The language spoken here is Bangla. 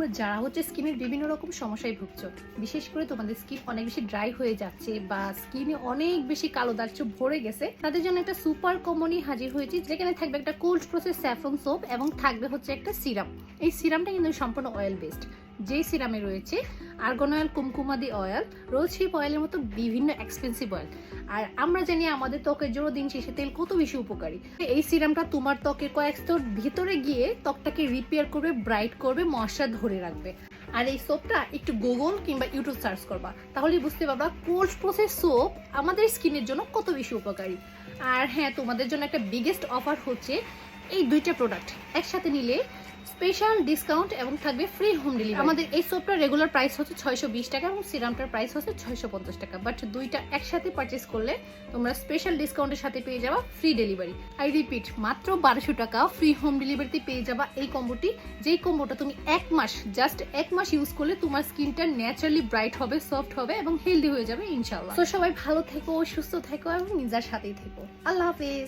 তোমরা যারা স্কিনের বিভিন্ন রকম সমস্যায় ভুগছো, বিশেষ করে তোমাদের স্কিন অনেক বেশি ড্রাই হয়ে যাচ্ছে বা স্কিনে অনেক বেশি কালো দাগ ভরে গেছে, তাদের জন্য একটা সুপার কমনই হাজির হয়েছে, যেখানে থাকবে একটা কোল্ড প্রসেস স্যাফরন সোপ এবং থাকবে একটা সিরাম। এই সিরামটা কিন্তু সম্পূর্ণ অয়েল বেসড। যে সিরামে রয়েছে argon oil, Kumkumadi oil, rosehip অয়েলের মতো বিভিন্ন এক্সপেন্সিভ অয়েল। আর আমরা জানি আমাদের ত্বকের জন্য দিন শেষে তেল কত বেশি উপকারী। এই সিরামটা তোমার ত্বকের কয়েক স্তর ভিতরে গিয়ে ত্বকটাকে রিপেয়ার করবে, ব্রাইট করবে, ময়েশ্চার ধরে রাখবে। আর এই সোপটা একটু গুগল কিংবা ইউটিউব সার্চ করবা, তাহলেই বুঝতে পারবা কোল্ড প্রসেস সোপ আমাদের স্কিনের জন্য কত বেশি উপকারী। আর হ্যাঁ, তোমাদের জন্য একটা বিগেস্ট অফার হচ্ছে, এই দুইটা প্রোডাক্ট একসাথে নিলে স্পেশাল ডিসকাউন্ট এবং থাকবে ফ্রি হোম ডেলিভারি। আমাদের এই সোপটার রেগুলার প্রাইস হচ্ছে 620 টাকা এবং সিরামটার প্রাইস হচ্ছে 650 টাকা। বাট দুইটা একসাথে পারচেস করলে তোমরা স্পেশাল ডিসকাউন্টের সাথে পেয়ে যাবা ফ্রি ডেলিভারি। আই রিপিট, মাত্র 1200 টাকা ফ্রি হোম ডেলিভারিতে পেয়ে যাবা এই কম্বোটি। যেই কম্বোটা তুমি জাস্ট এক মাস ইউজ করলে তোমার স্কিনটা ন্যাচারালি ব্রাইট হবে, সফট হবে এবং হেলদি হয়ে যাবে ইনশাআল্লাহ। তো সবাই ভালো থেকো, সুস্থ থেকো এবং নিজের সাথেই থেকো। আল্লাহ হাফেজ।